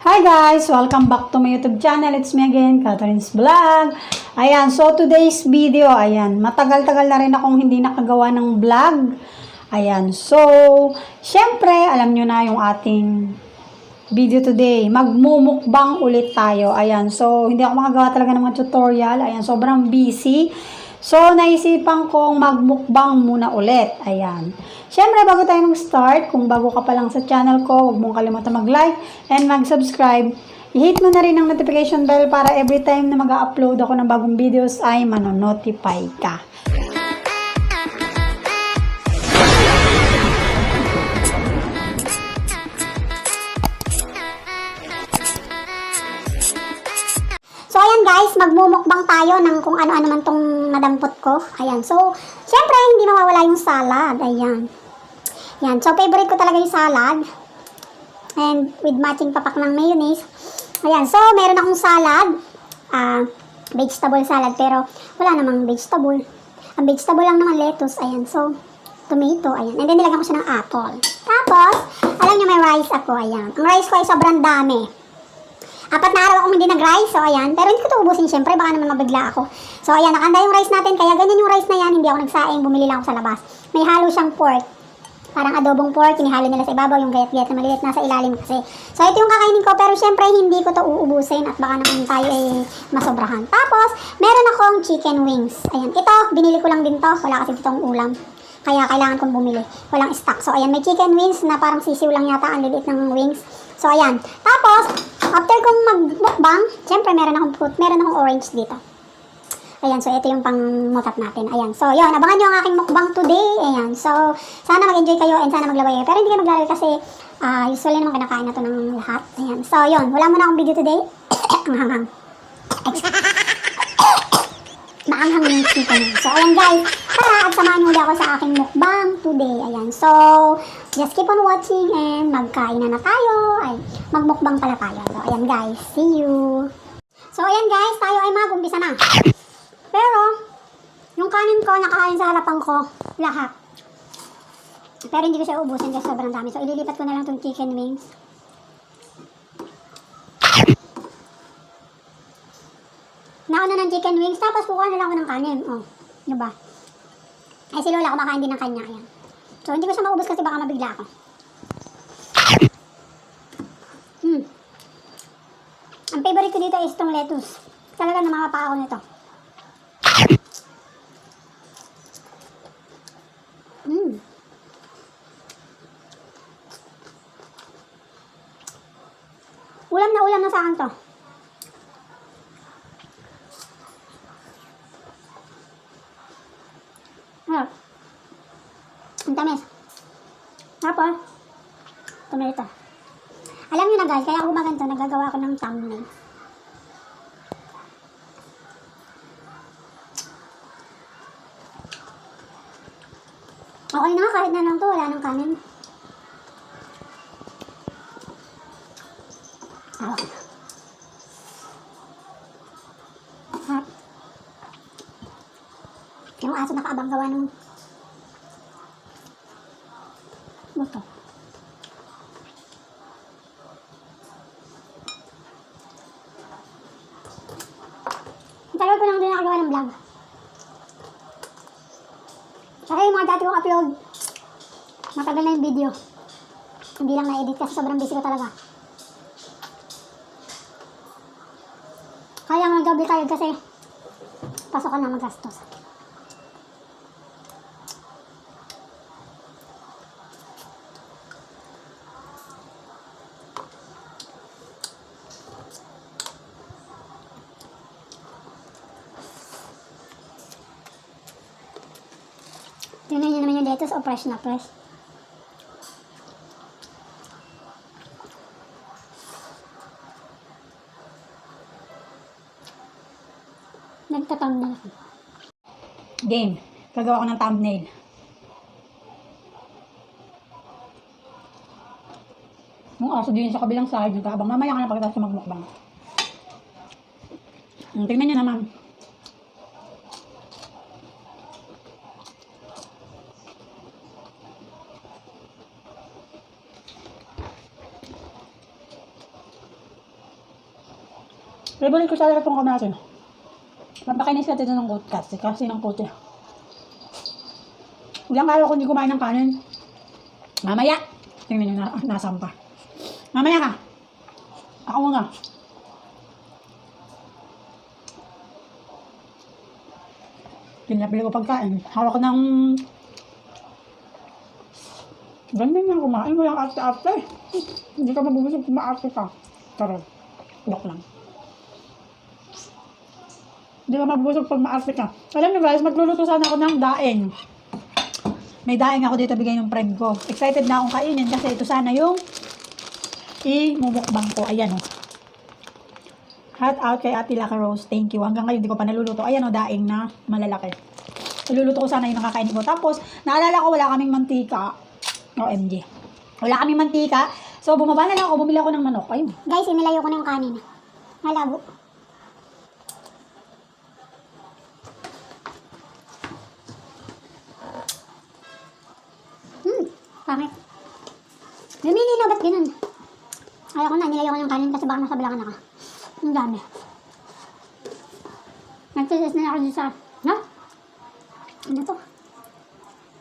Hi guys! Welcome back to my YouTube channel. It's me again, Catherine's Vlog. Ayan, so today's video, ayan, matagal-tagal na rin akong hindi nakagawa ng vlog. Ayan, so, syempre, alam nyo na yung ating video today. Magmumukbang ulit tayo. Ayan, so, hindi ako makagawa talaga ng mga tutorial. Ayan, sobrang busy. So, naisipan kong magmukbang muna ulit. Ayan. Siyempre, bago tayo mag-start, kung bago ka pa lang sa channel ko, huwag mong kalimutan mag-like and mag-subscribe. I-hit mo na rin ang notification bell para every time na mag-upload ako ng bagong videos ay manonotify ka. So, ayan guys, magmumukbang tayo ng kung ano-ano man tong madampot ko. Ayan, so, syempre, hindi mawawala yung salad. Ayan. Ayan, so, favorite ko talaga yung salad. And with matching papak ng mayonnaise. Ayan, so, meron akong salad. Vegetable salad, pero wala namang vegetable. Ang vegetable lang naman lettuce. Ayan, so, tomato. Ayan, and then nilagyan ko siya ng apple. Tapos, alam nyo, may rice ako. Ayan, ang rice ko ay sobrang dami. 4 na araw akong hindi nag-rice, so ayan. Pero hindi ko ito ubusin, syempre, baka naman mabigla ako. So ayan, nakanda yung rice natin, kaya ganyan yung rice na yan, hindi ako nagsaing, bumili lang ako sa labas. May halo siyang pork. Parang adobong pork, inihalo nila sa ibabaw, yung gayat-gayat na maliliit nasa ilalim kasi. So ito yung kakainin ko, pero syempre hindi ko ito uubusin at baka naman tayo ay masobrahan. Tapos, meron akong chicken wings. Ayan, ito, binili ko lang din to, wala kasi ditong ulam. Kaya kailangan kong bumili. Walang stock. So ayan, may chicken wings na parang sisiw lang yata, ang liliit ng wings. So ayan. Tapos, after kong magmukbang, syempre meron akong fruit, meron akong orange dito. Ayan, so ito yung pangmutat natin. Ayan, so yun, abangan nyo ang aking mukbang today. Ayan, so sana mag-enjoy kayo and sana maglaway kayo. Pero hindi kayo maglalaway kasi usually naman kinakain na to ng lahat. Ayan, so yun, wala muna akong video today. Ang hanghang. Maanghang yung chicken. So ayan guys, tara at samahan nyo ulit ako sa aking mukbang today. Ayan, so just keep on watching and magkain na tayo. Ay, magmukbang pala tayo. So ayan guys, see you. So ayan guys, tayo ay mag-umpisa na. Pero, yung kanin ko, nakahain sa harapan ko, lahat. Pero hindi ko siya ubusin kasi sobrang dami. So ililipat ko na lang itong chicken wings. Nauna ng chicken wings, tapos kukuha na lang ako ng kanin. Oh, diba? Ay, si Lola, kumakain din ng kanya. Ayan. So, hindi ko siya maubos kasi baka mabigla ako. Ang favorite ko dito is itong lettuce. Talaga namamapa ako nito. Ulam na sa akin to. Ang tamis. Tapos, tomato. Alam nyo na guys, kaya ako gumaganto, nagagawa ako ng thumbnail. Okay na, kahit na lang to, wala nang kanin. Hawak na. Yung aso nakaabang gawa nung buto. Tagal ko lang din nakagawa ng vlog. Saka yung mga dati kong upload, matagal na yung video. Hindi lang na-edit kasi sobrang busy ko talaga. Kaya nga double kayod kasi pasok ka na magastos. Tingnan nyo naman yung lettuce o fresh na fresh. Nagta-thumbnail ako. Game. Gagawa ko ng thumbnail. Yung aso din sa kabilang side, nagkakabang. Mamaya ka na pagkatapos magmukbang. Tingnan nyo naman. Favorite ko talaga itong kamatis. Pampakinis natin ng kasi ng kote. Ilang araw ko hindi kumain ng kanin. Mamaya. Tingnan nyo na, nasampa. Mamaya ka. Ako muna. Pinapili ko pagkain. Hawak ko ng... Ganyan nga kumain. Walang arte-arte. Hindi ka mabubusog kung maarte ka. Tarot. Lock lang. Hindi ka mabubusog pag maarte ka. Alam niyo guys, magluluto sana ako ng daing. May daing ako dito bigay ng friend ko. Excited na akong kainin kasi ito sana yung i-mumukbang ko. Ayan o. Shout out kay Ate Laka Rose. Thank you. Hanggang ngayon hindi ko pa naluluto. Ayan o, daing na malalaki. Naluluto ko sana yung nakakain ko. Tapos, naalala ko wala kaming mantika. OMG. Wala kaming mantika. So, bumaba na lang ako. Bumili ako ng manok. Ayun. Guys, inilayo ko na yung kanin. Malabo. Pangit. Lumili na, ba't ganun? Ayaw ko na, nilayo ko yung kanin kasi baka masabilangan ako. Ang dami. Nagsisis na ako dito sa, no? Ano to?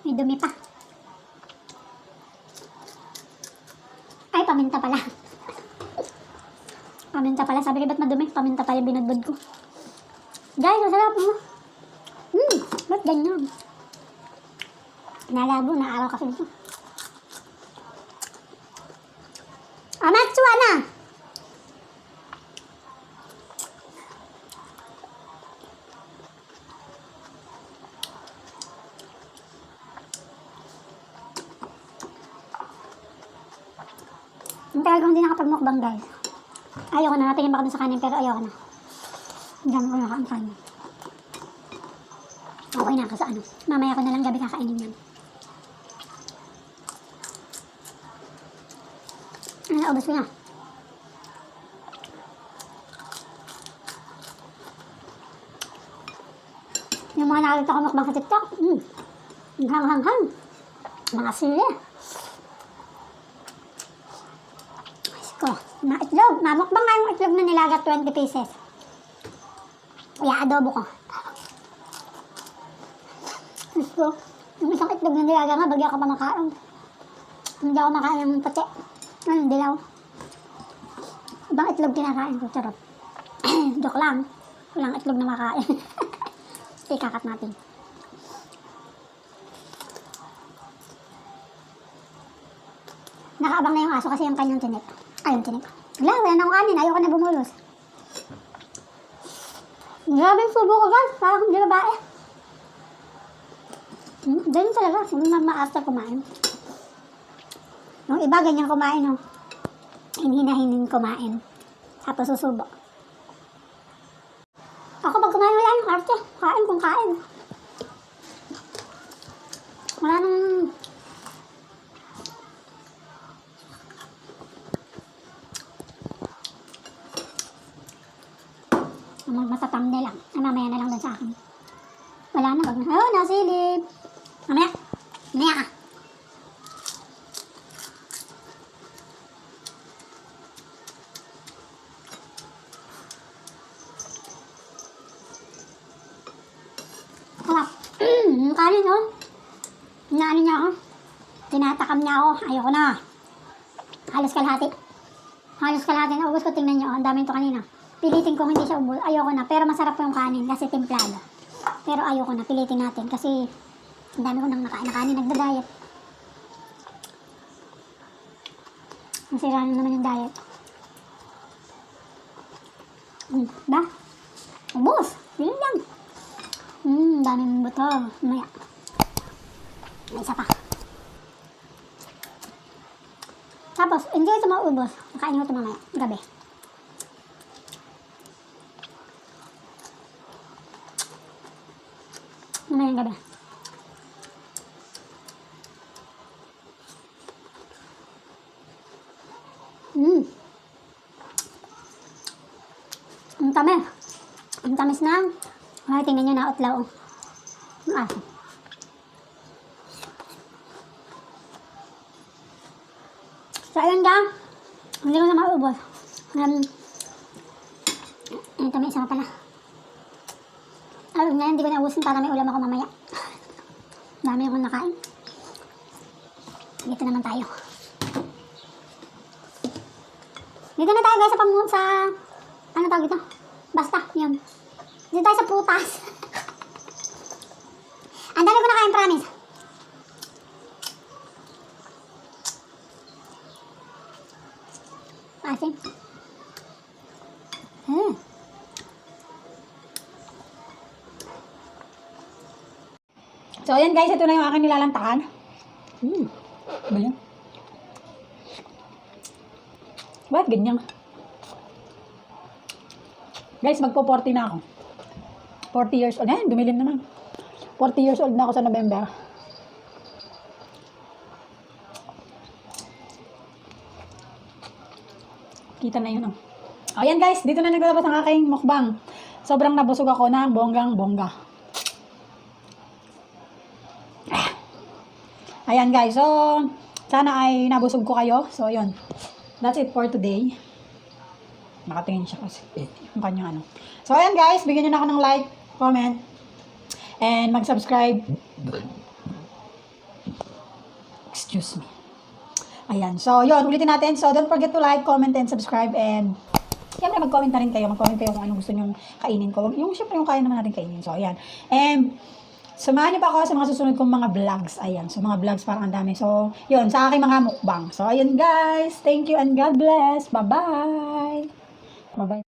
May dumi pa. Ay, paminta pala. Paminta pala. Sabi ko, ba't madumi? Paminta pala binudbud ko. Guys, masarap mo. Ba't ganyan? Nalabo na araw kasi dito. Amatsuwa na! Ang tagal ko hindi nakapagmukbang guys. Ayoko na, natingin ba kami sa kanin pero ayoko na. Ang dami ko nakakain kanin. Okay na ako sa ano. Mamaya ko na lang gabi kakainin yan. Naubos ko na. Yung mga nakakita ko mukbang sa TikTok, hang-hang-hang. Mga sili. Ayos ko. Na itlog. Mamukbang nga yung itlog na nilaga 20 pieces. Kaya adobo ko. Ayos ko. Yung isang itlog na nilaga nga, bagya ko pa makain. Hindi ako makain ng puti. Ano, dilaw. Ibang itlog kinakain ko, charot. Joke lang. Walang itlog na makain. Ikakat natin. Nakaabang na yung aso kasi yung kanyang tinik. Ay, yung tinik. Wala, wala na akong kanin. Ayoko na bumulos. Grabing subo ko, guys. Parang hindi babae. Ganyan talaga. Hindi ma-after kumain. Yung iba, ganyan kumain, no? Hinihinahin kumain. Tapos susubo. Ako pag kumain, wala yung arte. Kain kung kain. Wala nang... Matatamde lang. Ay, mamaya na lang dun sa akin. Wala na. Wag na. Oh, nasilip. Mamaya. Mamaya ka. Kalap. Yung kanin, oh. Inaano niya ako. Tinatakam niya ako. Ayoko na. Halos kalahati. Halos kalahati na ubos ko. Tingnan niyo. Ang dami ito kanina. Pilitin ko hindi siya ubos. Ayoko na. Pero masarap yung kanin kasi templado. Pero ayoko na. Pilitin natin kasi ang dami ko nang nakain na kanin. Nagda-diet. Nasira na naman yung diet. Ba? Ubos. Yun lang. Daming buto. Maya. May isa pa. Tapos, hindi ko ito maubos. Nakain ko ito mamaya. Gabi. Mamaya yung gabi. Ang tamis. Ang tamis na. Ay, tingnan nyo na utlaw. Ang aso. So, ayun lang. Hindi ko na maubos. Ito may isa pa pala. Ngayon, hindi ko naubusin para may ulam ako mamaya. Dami akong nakain. Dito naman tayo. Dito na tayo guys sa ano tawag ito? Basta, yun. Dito tayo sa prutas. Ang dami ko nakain, promise. Asin. So, ayan guys, ito na yung aking nilalantakan. Ba yan? Bakit ganyan? Guys, magpo-40 na ako. 40 years old. Ayan, dumilim naman. 40 years old na ako sa November. Kita na yun, oh. Ayan guys, dito na naglalabas ang aking mukbang. Sobrang nabusog ako ng bonggang-bongga. Ayan guys, so sana ay nabusog ko kayo. So yun, that's it for today. Nakatingin siya kasi yung kanyang ano. So ayan guys, bigyan nyo na ako ng like, comment, and mag-subscribe. Excuse me. Ayan, so yun, ulitin natin. So don't forget to like, comment, and subscribe. And siyempre mag-comment na rin kayo. Mag-comment kayo kung anong gusto nyong kainin ko. Yung siyempre yung kaya naman natin kainin. So ayan. And samahan niyo pa ako sa mga susunod kong mga vlogs. Ayan. So, mga vlogs parang ang dami. So, yun. Sa aking mga mukbang. So, ayun guys. Thank you and God bless. Bye-bye. Bye-bye.